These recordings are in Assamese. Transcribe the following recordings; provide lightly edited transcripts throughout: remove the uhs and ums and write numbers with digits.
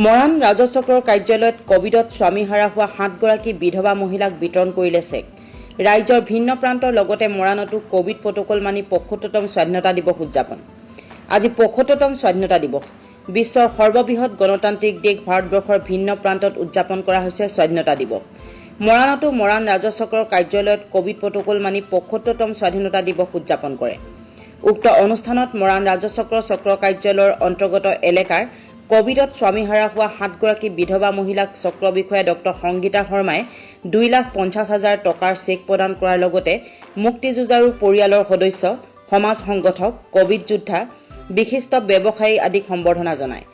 মৰাণ ৰাজচক্ৰৰ কাৰ্যালয়ত কভিডত স্বামী হাৰা হোৱা 7গৰাকী বিধৱা মহিলাক বিতৰণ কৰিলে চেক। ৰাজ্যৰ ভিন্ন প্ৰান্তৰ লগতে মৰাণতো কভিড প্ৰটকল মানি ৭৫তম স্বাধীনতা দিৱস উদযাপন। আজি ৭৫তম স্বাধীনতা দিৱস। বিশ্বৰ সৰ্ববৃহৎ গণতান্ত্ৰিক দেশ ভাৰতবৰ্ষৰ ভিন্ন প্ৰান্তত উদযাপন কৰা হৈছে স্বাধীনতা দিৱস। মৰাণতো মৰাণ ৰাজচক্ৰৰ কাৰ্যালয়ত কভিড প্ৰটকল মানি ৭৫তম স্বাধীনতা দিৱস উদযাপন কৰে। উক্ত অনুষ্ঠানত মৰাণ ৰাজচক্ৰ চক্ৰ কাৰ্যালয়ৰ অন্তৰ্গত এলেকাৰ কভিডত স্বামী হাৰা হোৱা 7গৰাকী বিধৱা মহিলাক চক্ৰ বিষয়া ডক্টৰ সংগীতা শৰ্মাই 2,50,000 টকাৰ চেক প্ৰদান কৰাৰ লগতে মুক্তিযুঁজাৰু পৰিয়ালৰ সদস্য, সমাজ সংগঠক, কভিড যোদ্ধা, বিশিষ্ট ব্যৱসায়ী আদিক সম্বৰ্ধনা জনায়।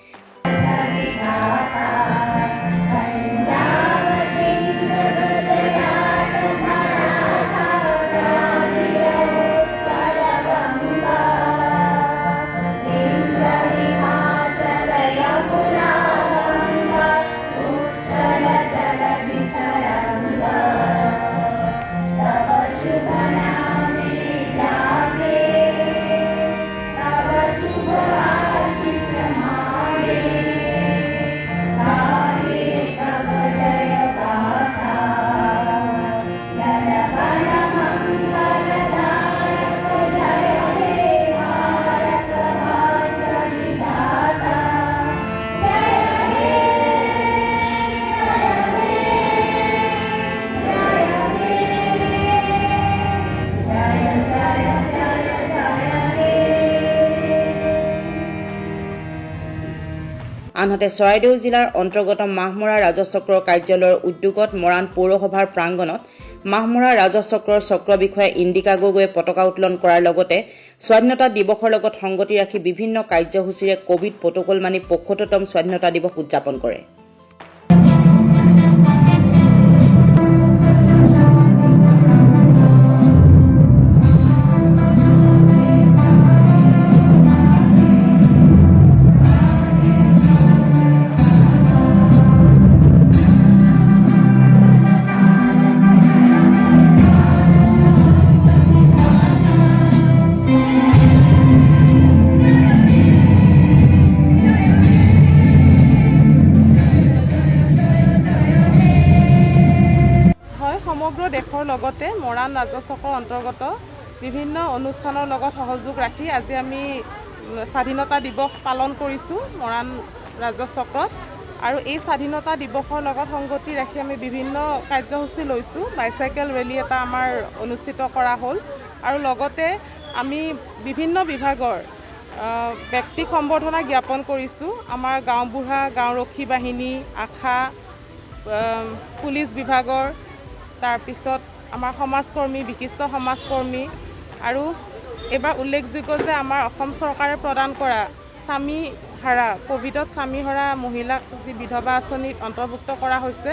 আনহাতে চৰাইদেউ জিলাৰ অন্তৰ্গত মাহমৰা ৰাজচক্ৰৰ কাৰ্যালয়ৰ উদ্যোগত মৰাণ পৌৰসভাৰ প্ৰাংগণত মাহমৰা ৰাজচক্ৰৰ চক্ৰ বিষয়া ইণ্ডিকা গগৈয়ে পতাকা উত্তোলন কৰাৰ লগতে স্বাধীনতা দিৱসৰ লগত সংগতি ৰাখি বিভিন্ন কাৰ্যসূচীৰে কভিড প্ৰটকল মানি ৭৫তম স্বাধীনতা দিৱস উদযাপন কৰে। সমগ্ৰ দেশৰ লগতে মৰাণ ৰাজচক্ৰৰ অন্তৰ্গত বিভিন্ন অনুষ্ঠানৰ লগত সহযোগ ৰাখি আজি আমি স্বাধীনতা দিৱস পালন কৰিছোঁ মৰাণ ৰাজচক্ৰত। আৰু এই স্বাধীনতা দিৱসৰ লগত সংগতি ৰাখি আমি বিভিন্ন কাৰ্যসূচী লৈছোঁ। বাইচাইকেল ৰেলী এটা আমাৰ অনুষ্ঠিত কৰা হ'ল আৰু লগতে আমি বিভিন্ন বিভাগৰ ব্যক্তিক সম্বৰ্ধনা জ্ঞাপন কৰিছোঁ। আমাৰ গাঁওবুঢ়া, গাঁওৰক্ষী বাহিনী, আশা, পুলিচ বিভাগৰ, তাৰপিছত আমাৰ সমাজকৰ্মী, বিশিষ্ট সমাজকৰ্মী আৰু এইবাৰ উল্লেখযোগ্য যে আমাৰ অসম চৰকাৰে প্ৰদান কৰা স্বামী হাৰা, কভিডত স্বামী হাৰা মহিলাক যি বিধৱা আঁচনিত অন্তৰ্ভুক্ত কৰা হৈছে,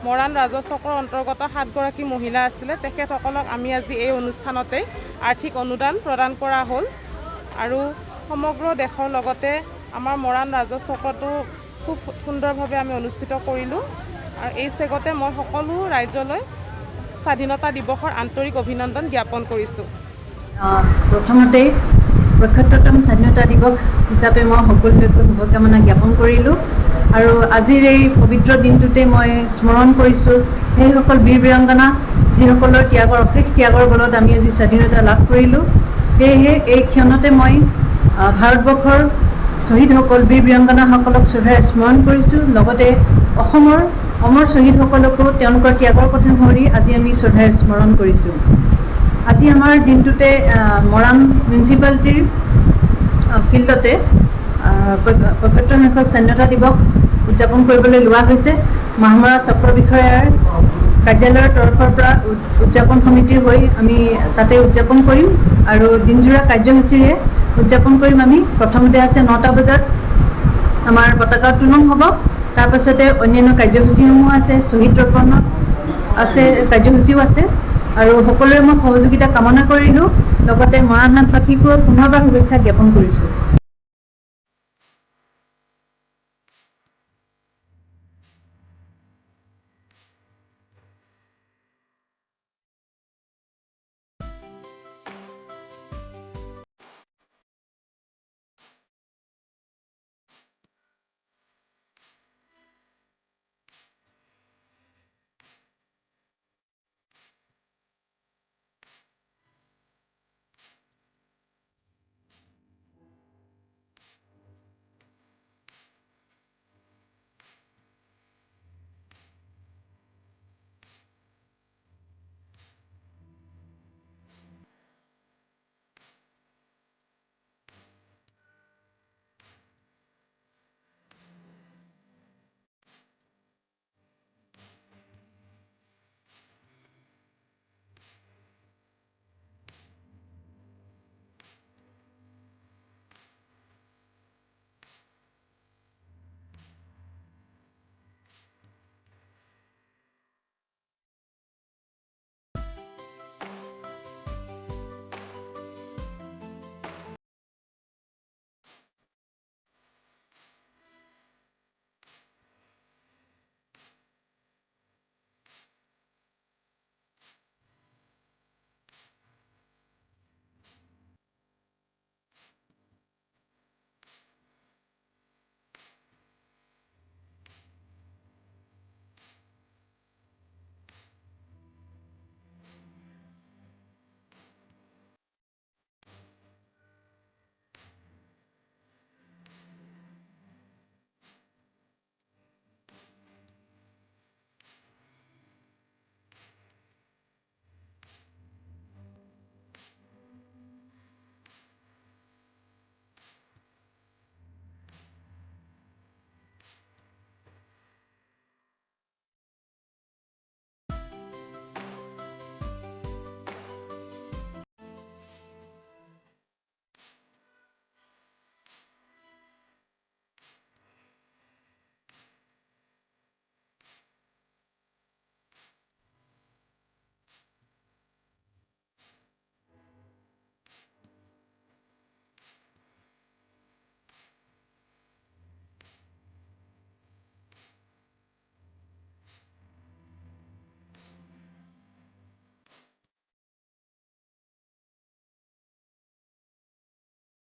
মৰাণ ৰাজচক্ৰৰ অন্তৰ্গত 7গৰাকী মহিলা আছিলে, তেখেতসকলক আমি আজি এই অনুষ্ঠানতে আৰ্থিক অনুদান প্ৰদান কৰা হ'ল। আৰু সমগ্ৰ দেশৰ লগতে আমাৰ মৰাণ ৰাজচক্ৰটো খুব সুন্দৰভাৱে আমি অনুষ্ঠিত কৰিলোঁ। আৰু এই চেগতে মই সকলো ৰাইজলৈ স্বাধীনতা দিৱসৰ আন্তৰিক অভিনন্দন জ্ঞাপন কৰিছোঁ। প্ৰথমতেই ৭৫তম স্বাধীনতা দিৱস হিচাপে মই সকলোকে শুভকামনা জ্ঞাপন কৰিলোঁ। আৰু আজিৰ এই পবিত্ৰ দিনটোতে মই স্মৰণ কৰিছোঁ সেইসকল বীৰ বীৰাংগনা যিসকলৰ অশেষ ত্যাগৰ বলত আমি আজি স্বাধীনতা লাভ কৰিলোঁ। সেয়েহে এই ক্ষণতে মই ভাৰতবৰ্ষৰ শ্বহীদসকল, বীৰ বীৰাংগনাসকলক শ্ৰদ্ধাৰে স্মৰণ কৰিছোঁ। লগতে অসমৰ অমৰ শ্বহীদসকলকো তেওঁলোকৰ ত্যাগৰ কথা সোঁৱৰি আজি আমি শ্ৰদ্ধাৰে স্মৰণ কৰিছোঁ। আজি আমাৰ দিনটোতে মৰাণ মিউনিচিপালিটিৰ ফিল্ডতে ৭৫তম স্বাধীনতা দিৱস উদযাপন কৰিবলৈ লোৱা হৈছে। মাহমৰা চক্ৰ বিষয়াৰ কাৰ্যালয়ৰ তৰফৰ পৰা উদযাপন সমিতিৰ হৈ আমি তাতে উদযাপন কৰিম আৰু দিনজোৰা কাৰ্যসূচীৰে উদযাপন কৰিম। আমি প্ৰথমতে আছে 9টা বজাত আমাৰ পতাকা উত্তোলন হ'ব। তাৰপাছতে অন্যান্য কাৰ্যসূচীসমূহ আছে, শ্বহীদ তৰ্পণ আছে, কাৰ্যসূচীও আছে। আৰু সকলোৰে মই সহযোগিতা কামনা কৰিলোঁ। লগতে মৰাণহাটবাসীকো পুনৰবাৰ শুভেচ্ছা জ্ঞাপন কৰিছোঁ।